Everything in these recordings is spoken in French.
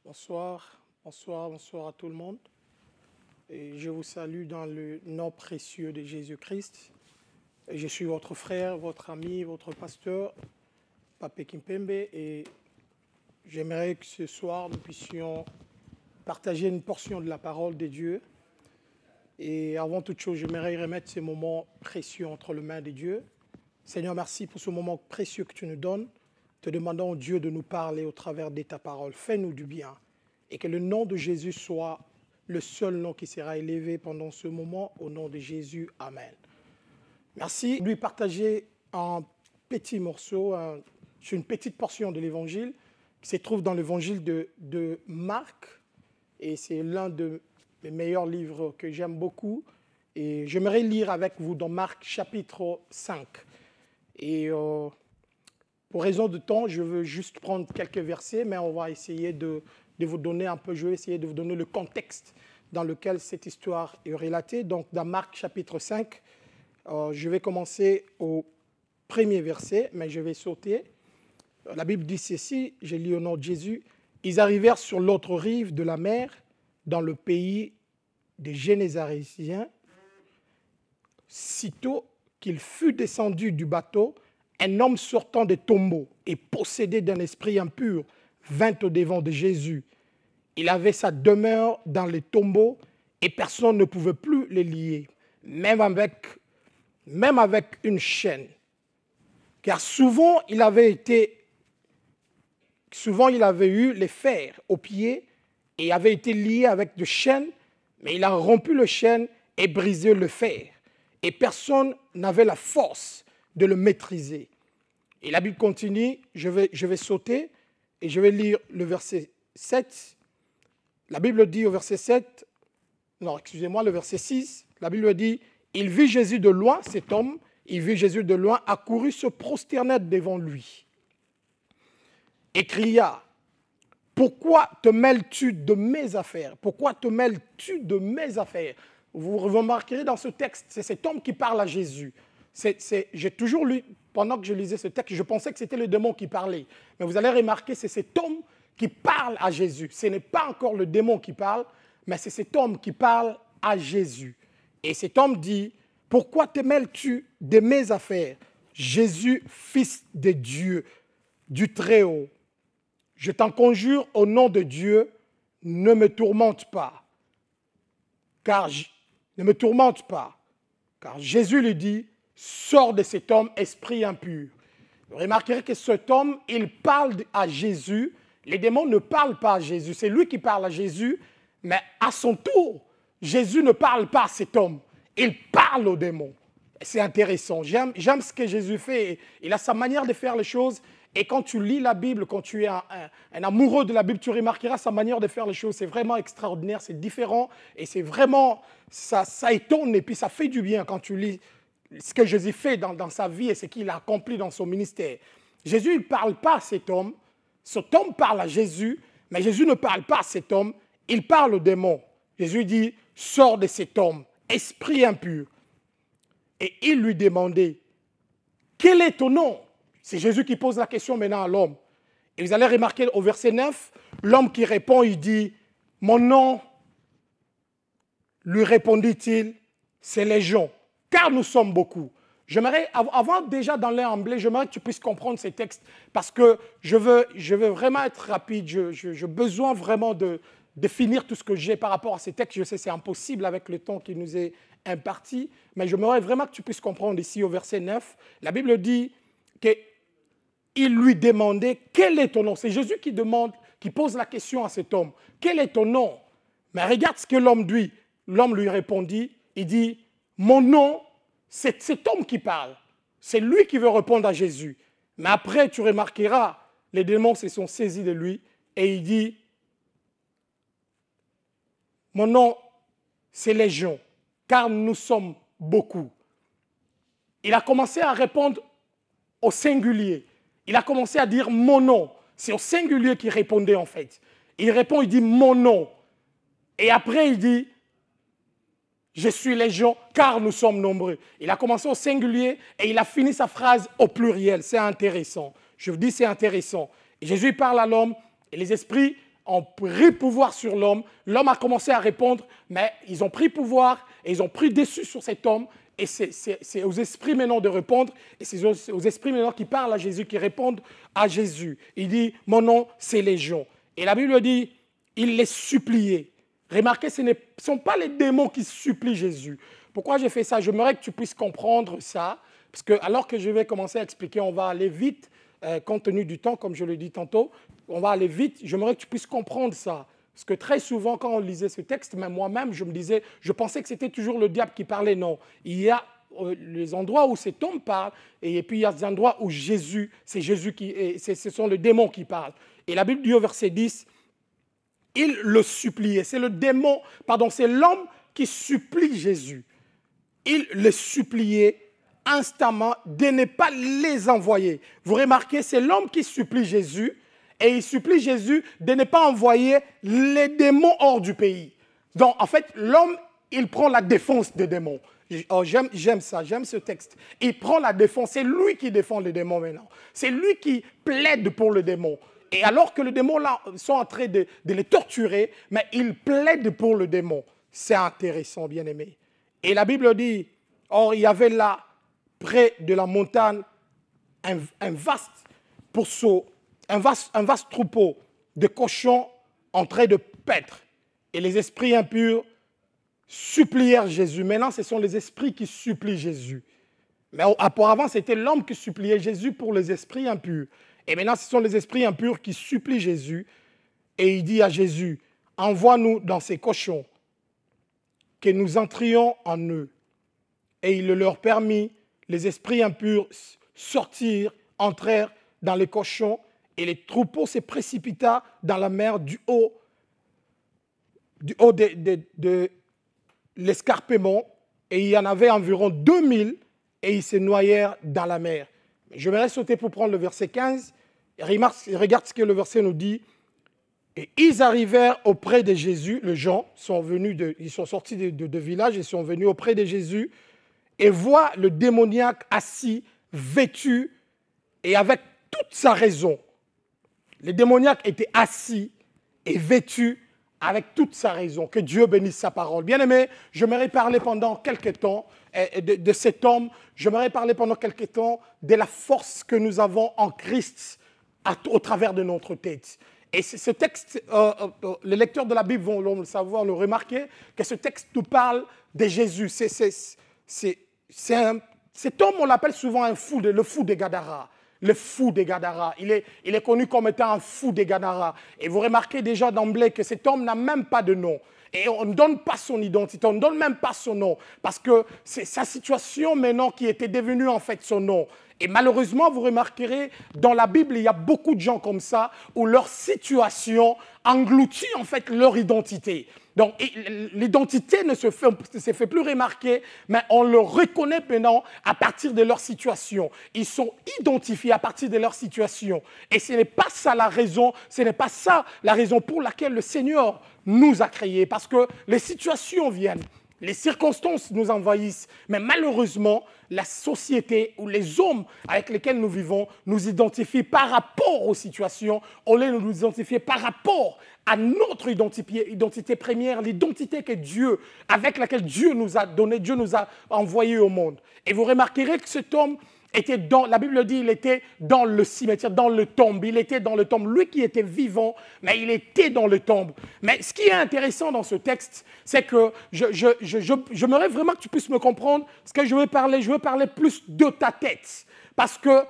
Bonsoir, bonsoir, bonsoir à tout le monde. Et je vous salue dans le nom précieux de Jésus-Christ. Je suis votre frère, votre ami, votre pasteur, Papé Kimpembe, et j'aimerais que ce soir nous puissions partager une portion de la parole de Dieu. Et avant toute chose, j'aimerais remettre ces moments précieux entre les mains de Dieu. Seigneur, merci pour ce moment précieux que tu nous donnes. Te demandons, Dieu, de nous parler au travers de ta parole. Fais-nous du bien et que le nom de Jésus soit le seul nom qui sera élevé pendant ce moment. Au nom de Jésus, Amen. Merci. Lui partager un petit morceau, une petite portion de l'Évangile qui se trouve dans l'Évangile de Marc. Et c'est l'un de mes meilleurs livres que j'aime beaucoup. Et j'aimerais lire avec vous dans Marc chapitre 5. Et pour raison de temps, je veux juste prendre quelques versets, mais on va essayer de vous donner un peu, je vais essayer de vous donner le contexte dans lequel cette histoire est relatée. Donc, dans Marc chapitre 5, je vais commencer au premier verset, mais je vais sauter. La Bible dit ceci, je lis au nom de Jésus. Ils arrivèrent sur l'autre rive de la mer, dans le pays des Génésarésiens. Sitôt qu'il fut descendu du bateau, un homme sortant des tombeaux et possédé d'un esprit impur vint au-devant de Jésus. Il avait sa demeure dans les tombeaux et personne ne pouvait plus les lier, même avec une chaîne. Car souvent il avait eu les fers aux pieds et avait été lié avec des chaînes, mais il a rompu le chaîne et brisé le fer. Et personne n'avait la force de le maîtriser. Et la Bible continue, je vais sauter et je vais lire le verset 7. La Bible dit au verset 7, non, excusez-moi, le verset 6, la Bible dit, il vit Jésus de loin, cet homme, il vit Jésus de loin, accourut se prosterner devant lui et cria, pourquoi te mêles-tu de mes affaires? Pourquoi te mêles-tu de mes affaires? Vous remarquerez dans ce texte, c'est cet homme qui parle à Jésus. J'ai toujours lu, pendant que je lisais ce texte, je pensais que c'était le démon qui parlait. Mais vous allez remarquer, c'est cet homme qui parle à Jésus. Ce n'est pas encore le démon qui parle, mais c'est cet homme qui parle à Jésus. Et cet homme dit, pourquoi te mêles-tu de mes affaires? Jésus, fils de Dieu, du Très-Haut, je t'en conjure au nom de Dieu, ne me tourmente pas. Ne me tourmente pas. Car Jésus lui dit, sors de cet homme, esprit impur. Vous remarquerez que cet homme, il parle à Jésus. Les démons ne parlent pas à Jésus. C'est lui qui parle à Jésus. Mais à son tour, Jésus ne parle pas à cet homme. Il parle aux démons. C'est intéressant. J'aime ce que Jésus fait. Il a sa manière de faire les choses. Et quand tu lis la Bible, quand tu es un amoureux de la Bible, tu remarqueras sa manière de faire les choses. C'est vraiment extraordinaire, c'est différent. Et c'est vraiment, ça étonne et puis ça fait du bien quand tu lis ce que Jésus fait dans sa vie et ce qu'il a accompli dans son ministère. Jésus, il ne parle pas à cet homme. Cet homme parle à Jésus, mais Jésus ne parle pas à cet homme. Il parle au démon. Jésus dit, sors de cet homme, esprit impur. Et il lui demandait, quel est ton nom? C'est Jésus qui pose la question maintenant à l'homme. Et vous allez remarquer au verset 9, l'homme qui répond, il dit, mon nom, lui répondit-il, c'est Légion. Car nous sommes beaucoup. J'aimerais, avant déjà d'aller en blé, j'aimerais que tu puisses comprendre ces textes parce que je veux vraiment être rapide. J'ai besoin vraiment de finir tout ce que j'ai par rapport à ces textes. Je sais que c'est impossible avec le temps qui nous est imparti, mais j'aimerais vraiment que tu puisses comprendre ici au verset 9. La Bible dit qu'il lui demandait quel est ton nom. C'est Jésus qui pose la question à cet homme. Quel est ton nom? Mais regarde ce que l'homme dit. L'homme lui répondit, il dit, mon nom, c'est cet homme qui parle. C'est lui qui veut répondre à Jésus. Mais après, tu remarqueras, les démons se sont saisis de lui et il dit, mon nom, c'est Légion, car nous sommes beaucoup. Il a commencé à répondre au singulier. Il a commencé à dire mon nom. C'est au singulier qu'il répondait en fait. Il répond, il dit mon nom. Et après, il dit, je suis Légion, car nous sommes nombreux. Il a commencé au singulier et il a fini sa phrase au pluriel. C'est intéressant. Je vous dis, c'est intéressant. Et Jésus parle à l'homme et les esprits ont pris pouvoir sur l'homme. L'homme a commencé à répondre, mais ils ont pris pouvoir et ils ont pris dessus sur cet homme. Et c'est aux esprits maintenant de répondre, et c'est aux esprits maintenant qui parlent à Jésus, qui répondent à Jésus. Il dit, mon nom, c'est Légion. Et la Bible dit, il les suppliait. Remarquez, ce ne sont pas les démons qui supplient Jésus. Pourquoi j'ai fait ça? J'aimerais que tu puisses comprendre ça, parce que alors que je vais commencer à expliquer, on va aller vite, compte tenu du temps, comme je l'ai dit tantôt, on va aller vite. J'aimerais que tu puisses comprendre ça. Parce que très souvent, quand on lisait ce texte, même moi-même, je pensais que c'était toujours le diable qui parlait. Non, il y a les endroits où cet homme parle, et puis il y a des endroits où Jésus, c'est Jésus ce sont les démons qui parlent. Et la Bible dit au verset 10, il le suppliait. C'est le démon, pardon, c'est l'homme qui supplie Jésus. Il le suppliait instamment de ne pas les envoyer. Vous remarquez, c'est l'homme qui supplie Jésus, et il supplie Jésus de ne pas envoyer les démons hors du pays. Donc, en fait, l'homme, il prend la défense des démons. Oh, j'aime ça, j'aime ce texte. Il prend la défense, c'est lui qui défend les démons maintenant. C'est lui qui plaide pour le démon. Et alors que les démons là sont en train de les torturer, mais il plaide pour le démon. C'est intéressant, bien aimé. Et la Bible dit, or, il y avait là, près de la montagne, un vaste pourceau, un vaste troupeau de cochons en train de paître. Et les esprits impurs supplièrent Jésus. Maintenant, ce sont les esprits qui supplient Jésus. Mais auparavant, c'était l'homme qui suppliait Jésus pour les esprits impurs. Et maintenant, ce sont les esprits impurs qui supplient Jésus. Et il dit à Jésus, envoie-nous dans ces cochons, que nous entrions en eux. Et il le leur permit. Les esprits impurs sortirent, entrèrent dans les cochons, et les troupeaux se précipita dans la mer du haut de l'escarpement, et il y en avait environ 2000, et ils se noyèrent dans la mer. Je vais sauter pour prendre le verset 15. Regarde ce que le verset nous dit. Et ils arrivèrent auprès de Jésus, les gens ils sont sortis de village, ils sont venus auprès de Jésus, et voient le démoniaque assis, vêtu, et avec toute sa raison. Le démoniaque était assis et vêtu avec toute sa raison. Que Dieu bénisse sa parole. Bien-aimé, j'aimerais parler pendant quelques temps de cet homme. J'aimerais parler pendant quelques temps de la force que nous avons en Christ au travers de notre tête. Et ce texte, les lecteurs de la Bible vont le savoir, le remarquer, que ce texte nous parle de Jésus. Cet homme, on l'appelle souvent le fou des Gadara. Le fou des Gadara. Il est connu comme étant un fou des Gadara. Et vous remarquez déjà d'emblée que cet homme n'a même pas de nom. Et on ne donne pas son identité, on ne donne même pas son nom. Parce que c'est sa situation maintenant qui était devenue en fait son nom. Et malheureusement, vous remarquerez, dans la Bible, il y a beaucoup de gens comme ça, où leur situation engloutit en fait leur identité. Donc, l'identité ne se fait plus remarquer, mais on le reconnaît maintenant à partir de leur situation. Ils sont identifiés à partir de leur situation. Et ce n'est pas ça la raison, ce n'est pas ça la raison pour laquelle le Seigneur nous a créés. Parce que les situations viennent, les circonstances nous envahissent, mais malheureusement, la société ou les hommes avec lesquels nous vivons nous identifient par rapport aux situations, au lieu de nous identifier par rapport à notre identité première, l'identité que Dieu, avec laquelle Dieu nous a donné, Dieu nous a envoyé au monde. Et vous remarquerez que cet homme était la Bible dit, il était dans le cimetière, dans le tombe. Il était dans le tombe. Lui qui était vivant, mais il était dans le tombe. Mais ce qui est intéressant dans ce texte, c'est que j'aimerais vraiment que tu puisses me comprendre ce que je veux parler. Je veux parler plus de ta tête. Parce que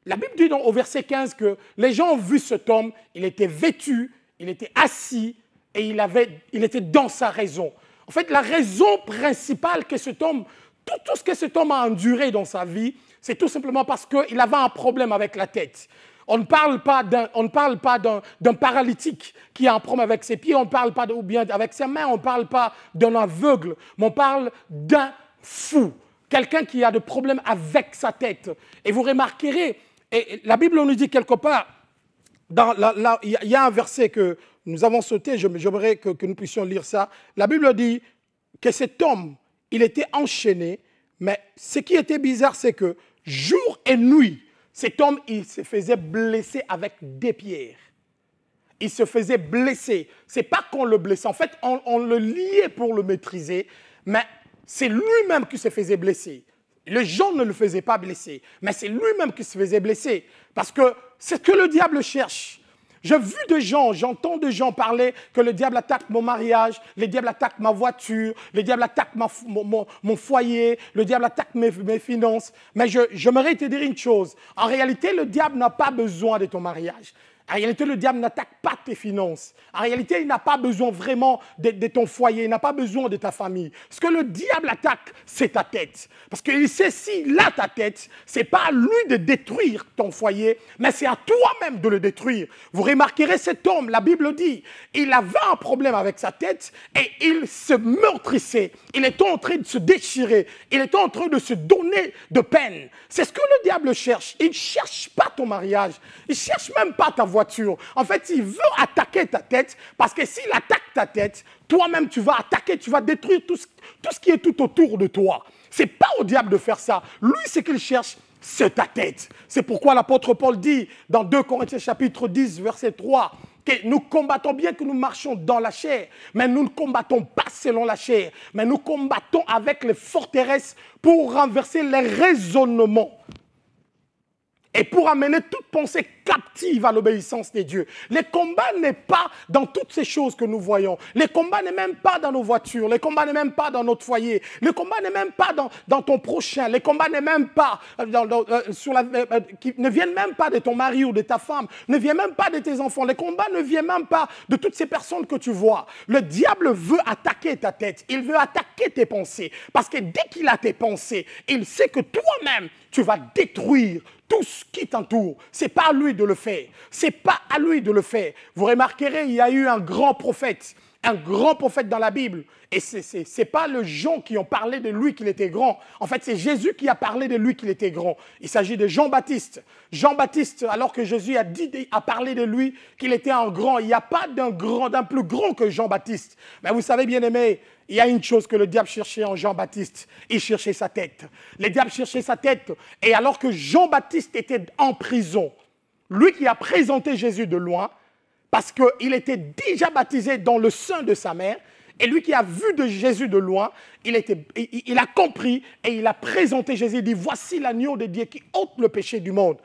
la Bible dit au verset 15 que les gens ont vu cet homme, il était vêtu, il était assis et il était dans sa raison. En fait, la raison principale que cet homme, tout ce que cet homme a enduré dans sa vie, c'est tout simplement parce qu'il avait un problème avec la tête. On ne parle pas d'un paralytique qui a un problème avec ses pieds, on ne parle pas ou bien avec ses mains, on ne parle pas d'un aveugle, mais on parle d'un fou, quelqu'un qui a des problèmes avec sa tête. Et vous remarquerez, et la Bible nous dit quelque part, il y a un verset que nous avons sauté, j'aimerais que nous puissions lire ça. La Bible dit que cet homme, il était enchaîné, mais ce qui était bizarre, c'est que jour et nuit, cet homme, il se faisait blesser avec des pierres. il se faisait blesser. Ce n'est pas qu'on le blessait. En fait, on le liait pour le maîtriser, mais c'est lui-même qui se faisait blesser. Les gens ne le faisaient pas blesser, mais c'est lui-même qui se faisait blesser. Parce que c'est ce que le diable cherche. J'ai vu des gens, j'entends des gens parler que le diable attaque mon mariage, le diable attaque ma voiture, le diable attaque mon foyer, le diable attaque mes finances. Mais j'aimerais te dire une chose. En réalité, le diable n'a pas besoin de ton mariage. En réalité, le diable n'attaque pas tes finances. En réalité, il n'a pas besoin vraiment de ton foyer, il n'a pas besoin de ta famille. Ce que le diable attaque, c'est ta tête. Parce qu'il sait s'il a ta tête, ce n'est pas à lui de détruire ton foyer, mais c'est à toi-même de le détruire. Vous remarquerez cet homme, la Bible dit, il avait un problème avec sa tête et il se meurtrissait. Il était en train de se déchirer. Il était en train de se donner de peine. C'est ce que le diable cherche. Il ne cherche pas ton mariage. Il ne cherche même pas ta voiture. En fait, il veut attaquer ta tête parce que s'il attaque ta tête, toi-même, tu vas attaquer, tu vas détruire tout ce qui est tout autour de toi. Ce n'est pas au diable de faire ça. Lui, ce qu'il cherche, c'est ta tête. C'est pourquoi l'apôtre Paul dit dans 2 Corinthiens chapitre 10, verset 3, que nous combattons bien que nous marchons dans la chair, mais nous ne combattons pas selon la chair, mais nous combattons avec les forteresses pour renverser les raisonnements et pour amener toute pensée captive à l'obéissance de Dieu. Le combat n'est pas dans toutes ces choses que nous voyons. Le combat n'est même pas dans nos voitures. Le combat n'est même pas dans notre foyer. Le combat n'est même pas dans ton prochain. Le combat n'est même pas qui ne viennent même pas de ton mari ou de ta femme. Ne vient même pas de tes enfants. Le combat ne vient même pas de toutes ces personnes que tu vois. Le diable veut attaquer ta tête. Il veut attaquer tes pensées. Parce que dès qu'il a tes pensées, il sait que toi-même, tu vas détruire tout ce qui t'entoure. Ce n'est pas à lui de le faire. Ce n'est pas à lui de le faire. Vous remarquerez, il y a eu un grand prophète dans la Bible. Et ce n'est pas les gens qui ont parlé de lui qu'il était grand. En fait, c'est Jésus qui a parlé de lui qu'il était grand. Il s'agit de Jean-Baptiste. Jean-Baptiste, alors que Jésus a parlé de lui qu'il était un grand, il n'y a pas d'un plus grand que Jean-Baptiste. Mais vous savez, bien aimé, il y a une chose que le diable cherchait en Jean-Baptiste. Il cherchait sa tête. Le diable cherchait sa tête. Et alors que Jean-Baptiste était en prison, lui qui a présenté Jésus de loin, parce qu'il était déjà baptisé dans le sein de sa mère, et lui qui a vu de Jésus de loin, il a compris et il a présenté Jésus. Il dit, voici l'agneau de Dieu qui ôte le péché du monde.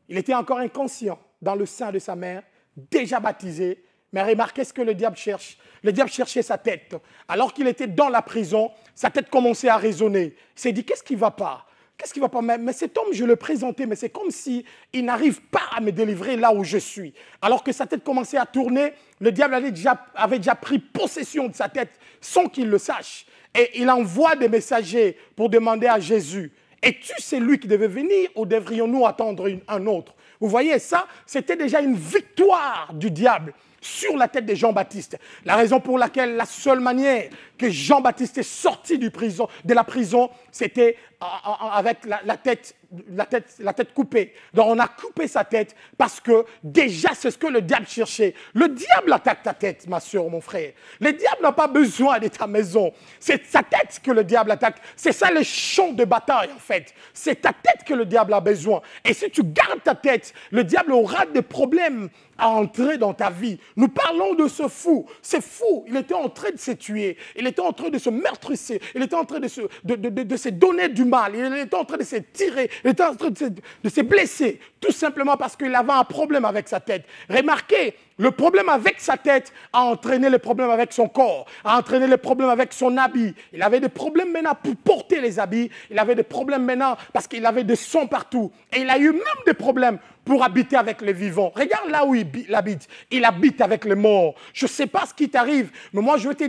Il était encore inconscient dans le sein de sa mère, déjà baptisé. Mais remarquez ce que le diable cherche. Le diable cherchait sa tête. Alors qu'il était dans la prison, sa tête commençait à résonner. Il s'est dit, qu'est-ce qui ne va pas? Qu'est-ce qui ne va pas? Mais cet homme, je le présentais, mais c'est comme s'il n'arrive pas à me délivrer là où je suis. Alors que sa tête commençait à tourner, le diable avait déjà pris possession de sa tête sans qu'il le sache. Et il envoie des messagers pour demander à Jésus, es-tu celui qui devait venir ou devrions-nous attendre un autre? Vous voyez, ça, c'était déjà une victoire du diable sur la tête de Jean-Baptiste. La raison pour laquelle, la seule manière que Jean-Baptiste est sorti de la prison, c'était avec la tête coupée. Donc on a coupé sa tête parce que déjà c'est ce que le diable cherchait. Le diable attaque ta tête, ma soeur, mon frère. Le diable n'a pas besoin de ta maison. C'est sa tête que le diable attaque. C'est ça le champ de bataille en fait. C'est ta tête que le diable a besoin. Et si tu gardes ta tête, le diable aura des problèmes à entrer dans ta vie. Nous parlons de ce fou. C'est fou. Il était en train de se tuer. Il était en train de se meurtrisser. Il était en train de se donner du mal. Il était en train de se tirer. Il était en train de se blesser. Tout simplement parce qu'il avait un problème avec sa tête. Remarquez, le problème avec sa tête a entraîné le problème avec son corps, a entraîné le problème avec son habit. Il avait des problèmes maintenant pour porter les habits. Il avait des problèmes maintenant parce qu'il avait des sons partout. Et il a eu même des problèmes pour habiter avec les vivants. Regarde là où il habite. Il habite avec les morts. Je ne sais pas ce qui t'arrive, mais moi je vais te